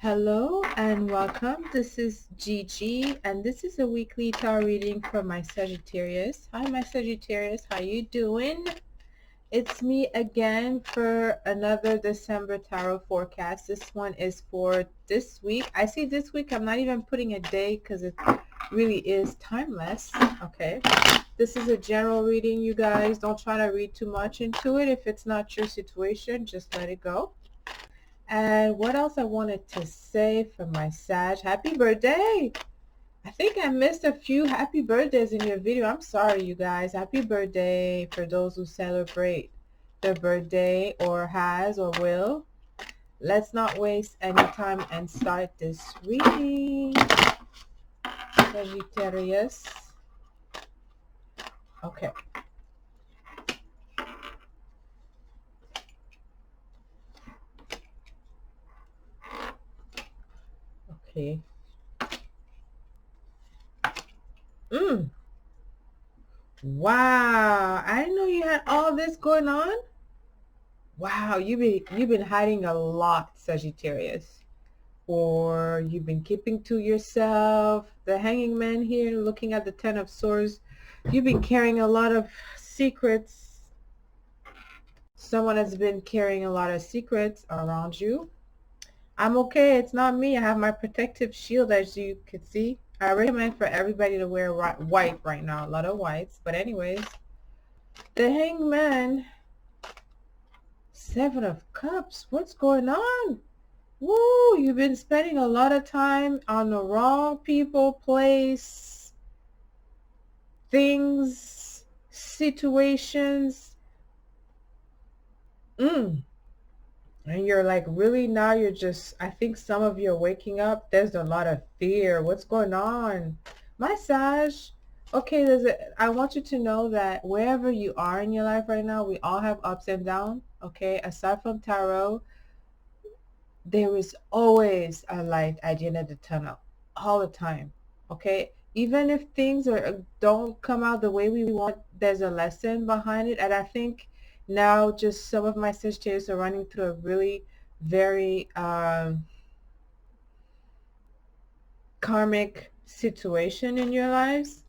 Hello and welcome. This is Gigi and this is a weekly tarot reading for my Sagittarius. Hi my Sagittarius, how you doing? It's me again for another December tarot forecast. This one is for this week. I see this week, I'm not even putting a day because it really is timeless. Okay. This is a general reading, you guys. Don't try to read too much into it. If it's not your situation, just let it go. And what else I wanted to say for my Sag? Happy birthday! I think I missed a few happy birthdays in your video. I'm sorry, you guys. Happy birthday for those who celebrate their birthday or has or will. Let's not waste any time and start this reading. Sagittarius. Okay. Okay. Wow. I didn't know you had all this going on. Wow, you've been hiding a lot, Sagittarius. Or you've been keeping to yourself. The Hanging Man here, looking at the Ten of Swords. You've been carrying a lot of secrets. Someone has been carrying a lot of secrets around you. I'm okay. It's not me. I have my protective shield, as you can see. I recommend for everybody to wear white right now. A lot of whites. But anyways, the Hanged Man. Seven of Cups. What's going on? Woo, you've been spending a lot of time on the wrong people, place, things, situations. And you're like, really now you're just, I think some of you are waking up. There's a lot of fear. What's going on? My Sag, okay, I want you to know that wherever you are in your life right now, we all have ups and downs, okay? Aside from tarot, there is always a light at the end of the tunnel, all the time, okay? Even if things don't come out the way we want, there's a lesson behind it. And I think now just some of my Sagittarius are running through a really very karmic situation in your lives.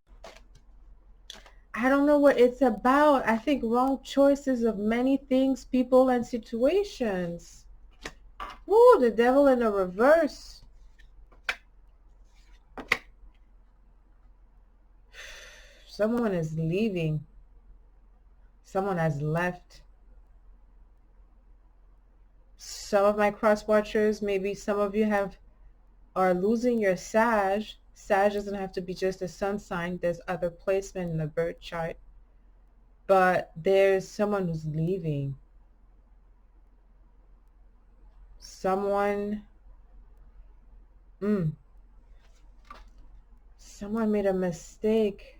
I don't know what it's about. I think wrong choices of many things, people, and situations. Ooh, the Devil in the reverse. Someone is leaving. Someone has left. Some of my cross watchers, maybe some of you are losing your Sag. Sag doesn't have to be just a sun sign. There's other placement in the birth chart. But there's someone who's leaving. Someone made a mistake.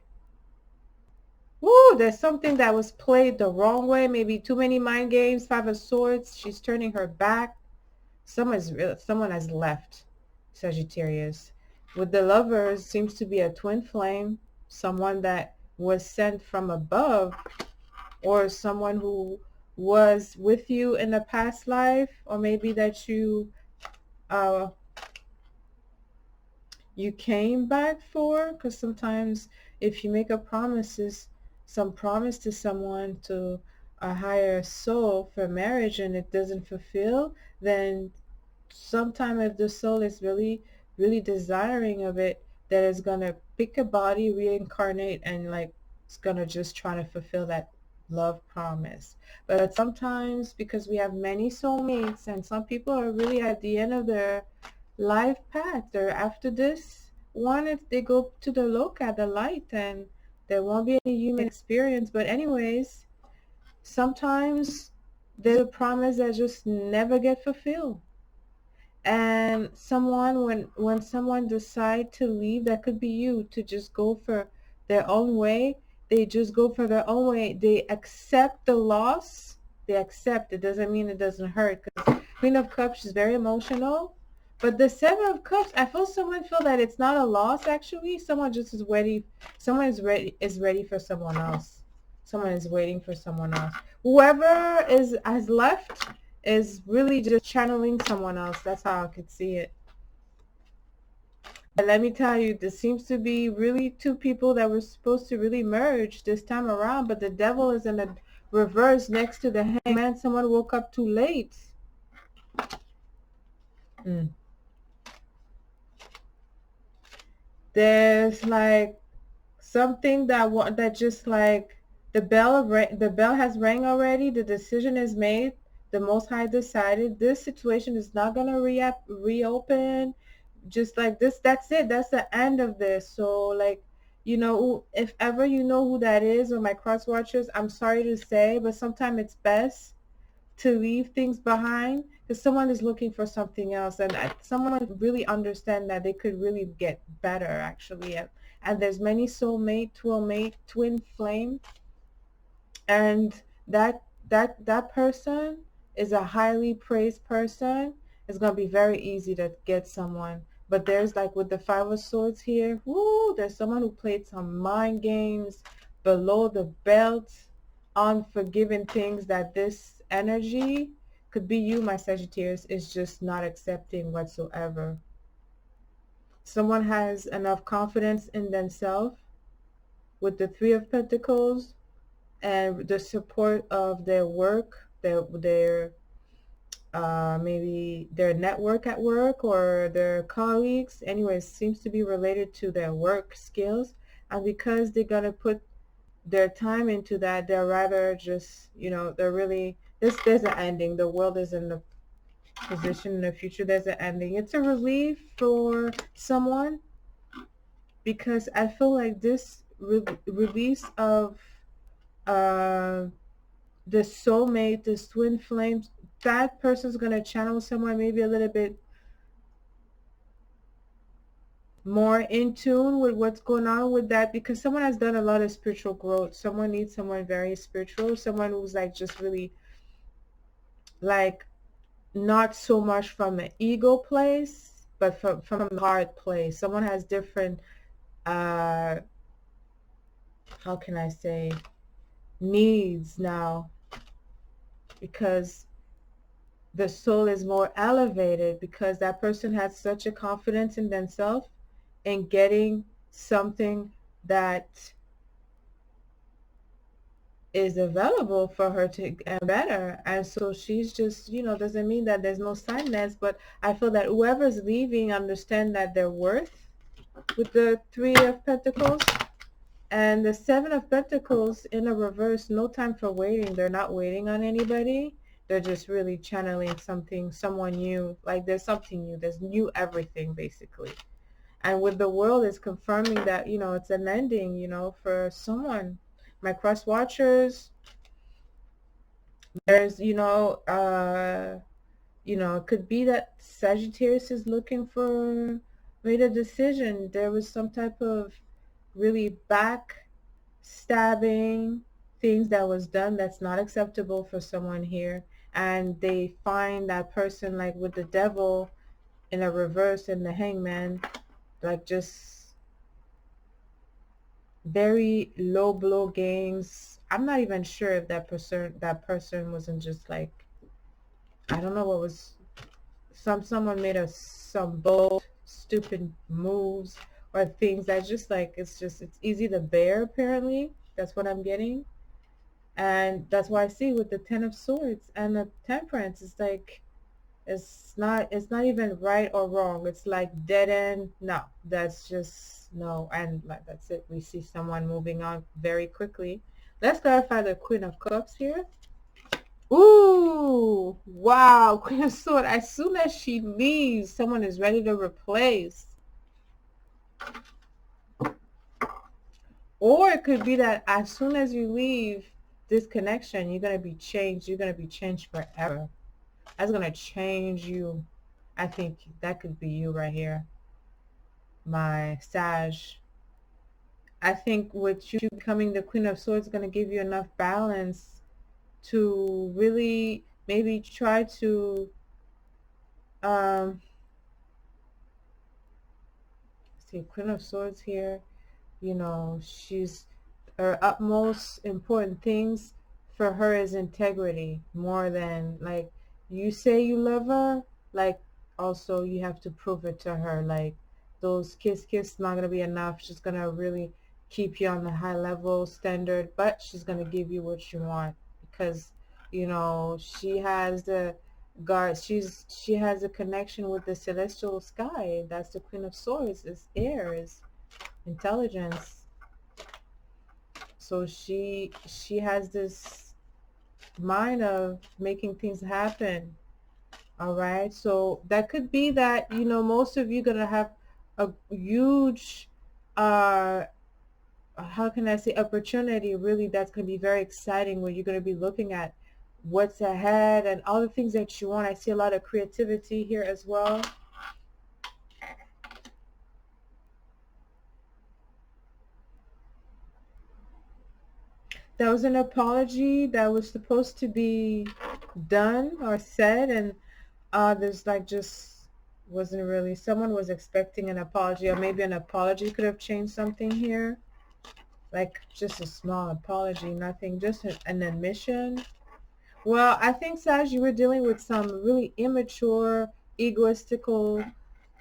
Woo, there's something that was played the wrong way. Maybe too many mind games. Five of Swords. She's turning her back. Someone has left, Sagittarius. With the Lovers, seems to be a twin flame. Someone that was sent from above, or someone who was with you in a past life, or maybe that you came back for, because sometimes if you make some promise to someone, to a higher soul for marriage, and it doesn't fulfill, then sometime if the soul is really desiring of it, that is going to pick a body, reincarnate, and like it's going to just try to fulfill that love promise. But sometimes, because we have many soulmates and some people are really at the end of their life path, they're after this one, if they go to the loka, the light, and there won't be any human experience. But anyways, sometimes there's a promise that just never get fulfilled. And someone, when someone decide to leave, that could be you, to just go for their own way, they just go for their own way. They accept the loss. They accept. It doesn't mean it doesn't hurt, because Queen of Cups is very emotional. But the Seven of Cups, I feel someone feel that it's not a loss, actually. Someone just is ready. Someone is ready for someone else. Someone is waiting for someone else. Whoever has left is really just channeling someone else. That's how I could see it. But let me tell you, there seems to be really two people that were supposed to really merge this time around, but the devil is in the reverse next to the hangman. Someone woke up too late. Mm. There's like something that just like the bell has rang already. The decision is made. The Most High decided this situation is not gonna reopen. Just like this, that's it. That's the end of this. So like, if ever you know who that is, or my cross watchers, I'm sorry to say, but sometimes it's best to leave things behind because someone is looking for something else, and someone really understand that they could really get better actually. And there's many soulmate twin flame, and that person is a highly praised person. It's going to be very easy to get someone, but there's like with the Five of Swords here, woo, there's someone who played some mind games below the belt, unforgiving things that this energy could be you, my Sagittarius, is just not accepting whatsoever. Someone has enough confidence in themselves with the Three of Pentacles and the support of their work, their maybe their network at work or their colleagues. Anyways, seems to be related to their work skills, and because they're gonna put their time into that, they're rather just, they're really there's an ending. The world is in the position in the future. There's an ending. It's a relief for someone because I feel like this release of uh the soulmate, this twin flames, that person's going to channel someone maybe a little bit more in tune with what's going on with that, because someone has done a lot of spiritual growth. Someone needs someone very spiritual, someone who's like just really like not so much from an ego place, but from the heart place. Someone has different, how can I say, needs now, because the soul is more elevated, because that person has such a confidence in themselves and getting something that is available for her to get better. And so she's just, doesn't mean that there's no sadness, but I feel that whoever's leaving understand that they're worth with the Three of Pentacles. And the Seven of Pentacles in a reverse, no time for waiting. They're not waiting on anybody. They're just really channeling someone new. Like there's something new. There's new everything basically. And with the world is confirming that, it's an ending, for someone. My cross watchers, there's, it could be that Sagittarius is looking for made a decision. There was some type of really backstabbing things that was done that's not acceptable for someone here. And they find that person like with the devil in a reverse and the hangman, like just very low blow games. I'm not even sure if that person wasn't just like, I don't know what was, someone made some bold stupid moves or things that just like it's easy to bear. Apparently that's what I'm getting. And that's why I see with the Ten of Swords and the Temperance, it's like it's not even right or wrong. It's like dead end. No, that's just no. And like that's it. We see someone moving on very quickly. Let's clarify the Queen of Cups here. Ooh, wow, Queen of Swords. As soon as she leaves, someone is ready to replace. Or it could be that as soon as you leave this connection, you're going to be changed. You're going to be changed forever. That's going to change you. I think that could be you right here, my Sag. I think with you becoming the Queen of Swords is going to give you enough balance to really maybe try to see Queen of Swords here. She's her utmost important things for her is integrity, more than like you say you love her, like also you have to prove it to her, like those kiss not gonna be enough. She's gonna really keep you on the high level standard, but she's gonna give you what you want because you know she has the guard. She has a connection with the celestial sky. That's the Queen of Swords. Is air, is intelligence. So she has this mind of making things happen. All right. So that could be that, you know, most of you gonna have a huge uh how can I say opportunity really that's gonna be very exciting where you're gonna be looking at what's ahead and all the things that you want. I see a lot of creativity here as well. That was an apology that was supposed to be done or said, and there's like just wasn't really, someone was expecting an apology, or maybe an apology could have changed something here, like just a small apology, nothing, just an admission. Well, I think, Saj, you were dealing with some really immature, egoistical,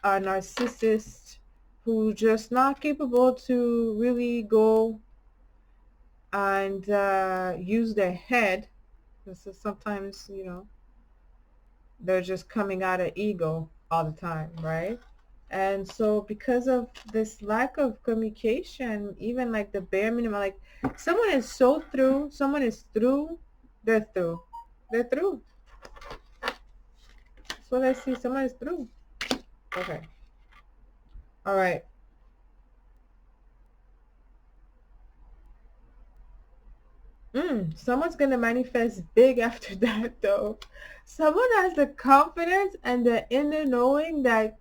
narcissist who just not capable to really go and use their head. This is sometimes, you know, they're just coming out of ego all the time, right? And so because of this lack of communication, even like the bare minimum, like someone is so through, someone is through, they're through. They're through. That's what I see. Someone is through. Okay. All right. Someone's gonna manifest big after that though. Someone has the confidence and the inner knowing that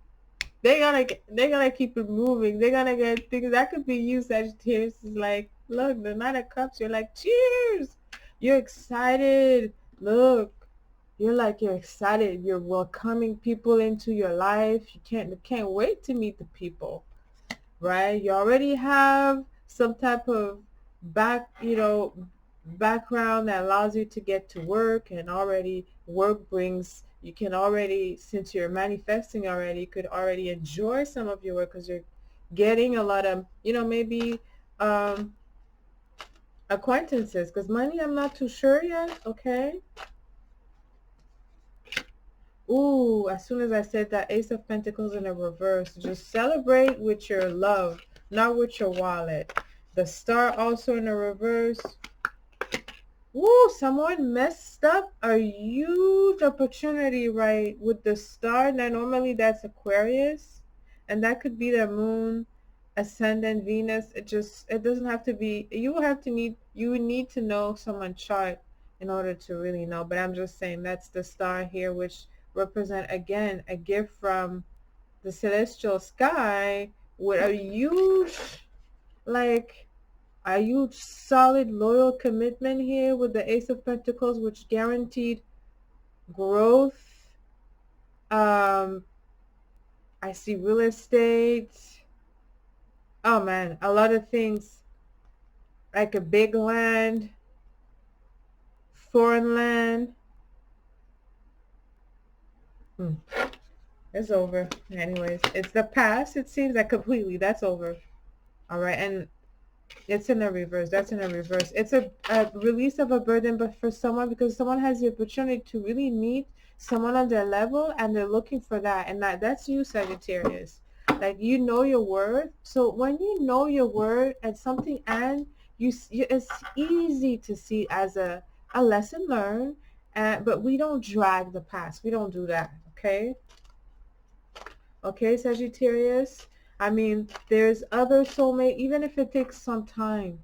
they're gonna keep it moving. They're gonna get things. That could be you, Sagittarius. Is like, look, the Nine of Cups. You're like, cheers. You're excited. Look, you're excited. You're welcoming people into your life. You can't wait to meet the people, right? You already have some type of background that allows you to get to work, and already work brings, you can already, since you're manifesting already, you could already enjoy some of your work because you're getting a lot of, maybe um, acquaintances, because money, I'm not too sure yet. Okay. Ooh, as soon as I said that, Ace of Pentacles in a reverse. Just celebrate with your love, not with your wallet. The Star also in a reverse. Woo, someone messed up a huge opportunity, right, with the Star. Now, normally that's Aquarius, and that could be the moon, ascendant Venus. It doesn't have to be, you would need to know someone's chart in order to really know. But I'm just saying that's the Star here, which represent, again, a gift from the celestial sky with a huge, like, a huge solid loyal commitment here with the Ace of Pentacles, which guaranteed growth. um I see real estate. Oh man, a lot of things, like a big land, foreign land. hmm. It's over anyways. It's the past. It seems like completely that's over. All right. And it's in a reverse. That's in a reverse. It's a release of a burden, but for someone, because someone has the opportunity to really meet someone on their level, and they're looking for that. And that's you, Sagittarius. Like, you know your worth. So when you know your worth and something, and it's easy to see as a lesson learned. But we don't drag the past. We don't do that. Okay. Okay, Sagittarius. I mean, there's other soulmate, even if it takes some time.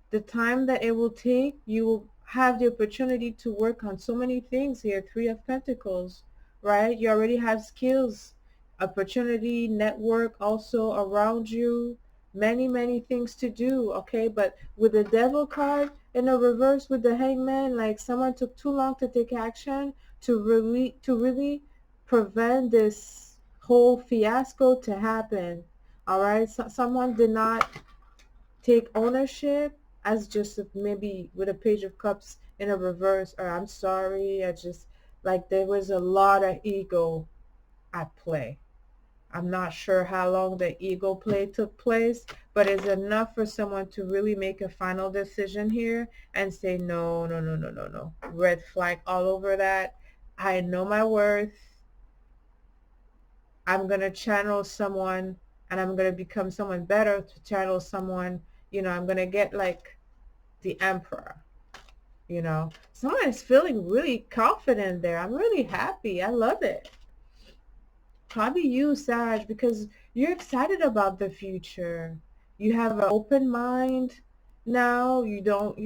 The time that it will take, you will have the opportunity to work on so many things here. Three of Pentacles, right? You already have skills, opportunity, network also around you, many, many things to do. Okay, but with the Devil card in a reverse with the Hangman, like someone took too long to take action to really prevent this whole fiasco to happen. All right, so someone did not take ownership, as just maybe with a Page of Cups in a reverse, or I'm sorry, I just, like, there was a lot of ego at play. I'm not sure how long the ego play took place, but it's enough for someone to really make a final decision here and say, no, no, no, no, no, no. Red flag all over that. I know my worth. I'm going to channel someone and I'm going to become someone better to channel someone. I'm going to get like the emperor. Someone is feeling really confident there. I'm really happy. I love it. Probably you, Sag, because you're excited about the future. You have an open mind now. You don't,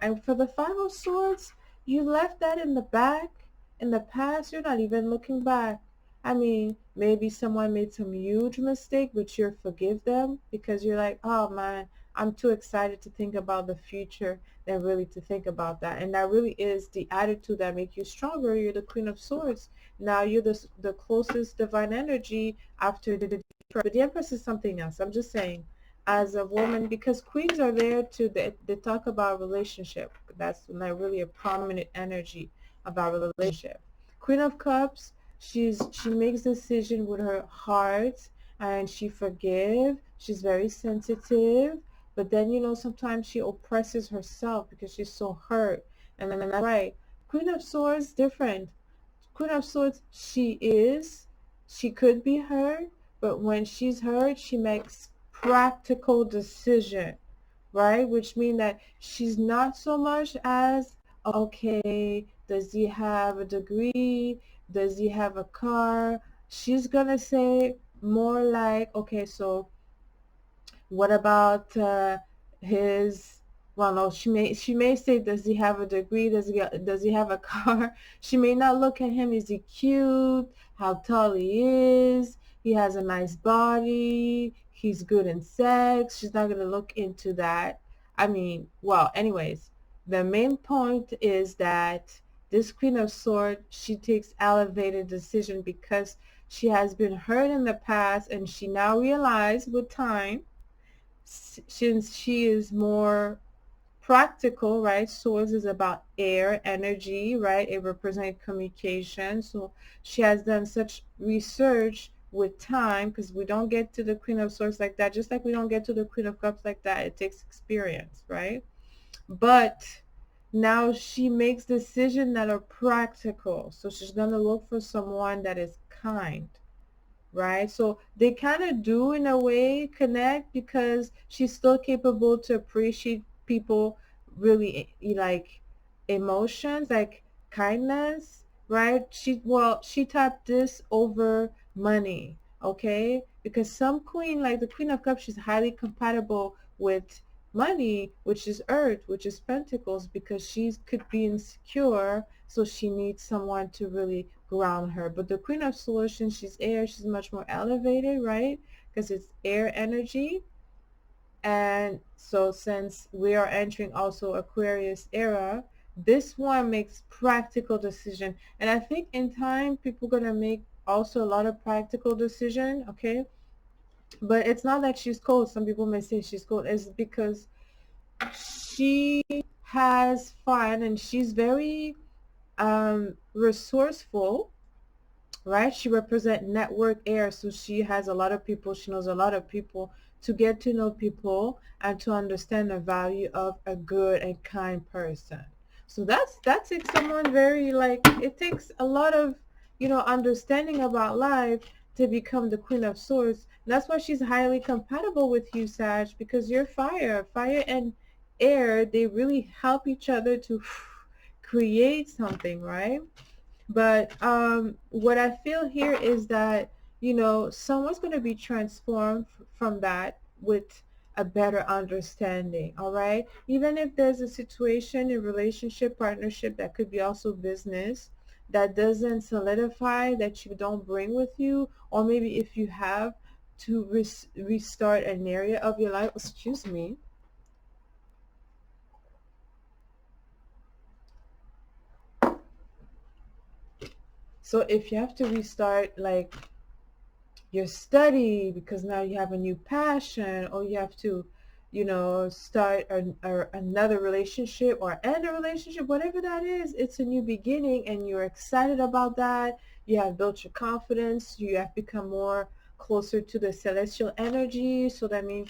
and for the Five of Swords, you left that in the back, in the past. You're not even looking back. I mean, maybe someone made some huge mistake, but you forgive them because you're like, oh man, I'm too excited to think about the future than really to think about that. And that really is the attitude that makes you stronger. You're the Queen of Swords. Now you're the closest divine energy after the Empress. But the Empress is something else. I'm just saying, as a woman, because queens are there to they talk about relationship. That's not really a prominent energy about relationship. Queen of Cups, she makes decision with her heart and she forgive. She's very sensitive, but then sometimes she oppresses herself because she's so hurt. And then that's right. Queen of Swords different. Queen of Swords, she could be hurt, but when she's hurt, she makes practical decision, right? Which means that she's not so much as, okay, does he have a degree? Does he have a car? She's gonna say more like, okay, so what about his? Well, no, she may say, does he have a degree? Does he have a car? She may not look at him. Is he cute? How tall he is? He has a nice body. He's good in sex. She's not gonna look into that. I mean, well, anyways, the main point is that this Queen of Swords, she takes elevated decision because she has been hurt in the past, and she now realizes with time, since she is more practical, right? Swords is about air energy, right? It represents communication. So she has done such research with time, because we don't get to the Queen of Swords like that, just like we don't get to the Queen of Cups like that. It takes experience, right? But now she makes decisions that are practical. So she's going to look for someone that is kind, right? So they kind of do in a way connect, because she's still capable to appreciate people really, like emotions, like kindness, right? She tapped this over money, okay? Because some queen, like the Queen of Cups, she's highly compatible with money, which is earth, which is pentacles, because she could be insecure, so she needs someone to really ground her. But the Queen of Swords, since she's air, she's much more elevated, right? Because it's air energy. And so since we are entering also Aquarius era, this one makes practical decision. And I think in time, people are going to make also a lot of practical decision, okay? But it's not that she's cold. Some people may say she's cold. It's because she has fun and she's very resourceful, right? She represents network air, so she has a lot of people. She knows a lot of people, to get to know people and to understand the value of a good and kind person. So that's it. Someone very, like, it takes a lot of understanding about life to become the Queen of Swords. And that's why she's highly compatible with you, Sag, because you're fire. Fire and air, they really help each other to create something, right? But what I feel here is that, someone's going to be transformed from that with a better understanding, all right? Even if there's a situation in relationship, partnership, that could be also business, that doesn't solidify, that you don't bring with you, or maybe if you have to restart an area of your life, excuse me. So if you have to restart, like, your study because now you have a new passion, or you have to start another relationship or end a relationship, whatever that is, it's a new beginning and you're excited about that. You have built your confidence, you have become more closer to the celestial energy. So that means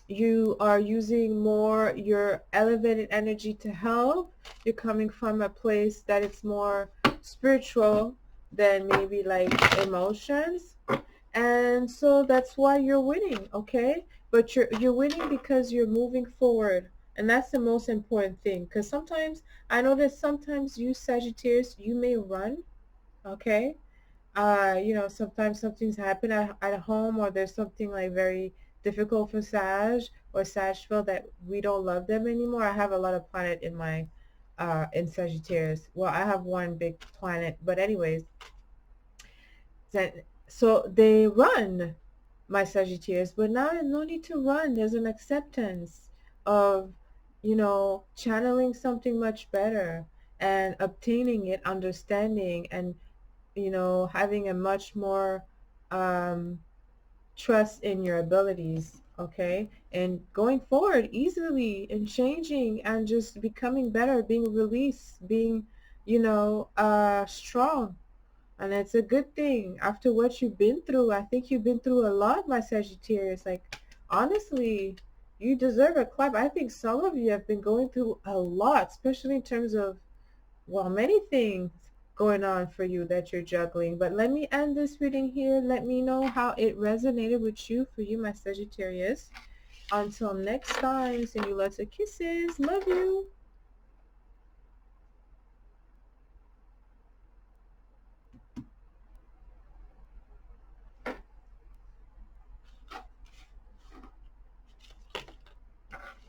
you are using more your elevated energy to help. You're coming from a place that it's more spiritual than maybe like emotions. And so that's why you're winning, okay? But you're winning because you're moving forward. And that's the most important thing. Because sometimes I know that sometimes you Sagittarius, you may run, okay? You know, sometimes something's happened at home, or there's something like very difficult for Sag, or Sag feel that we don't love them anymore. I have a lot of planet in my in Sagittarius. Well, I have one big planet, but anyways, so they run, my Sagittarius, but now there's no need to run. There's an acceptance of, you know, channeling something much better and obtaining it, understanding, and you know, having a much more um, trust in your abilities, okay? And going forward easily and changing and just becoming better, being released, being, you know, strong. And it's a good thing after what you've been through. I think you've been through a lot, my Sagittarius. Like, honestly, you deserve a clap. I think some of you have been going through a lot, especially in terms of, well, many things going on for you that you're juggling. But let me end this reading here. Let me know how it resonated with you, for you, my Sagittarius. Until next time, send you lots of kisses. Love you.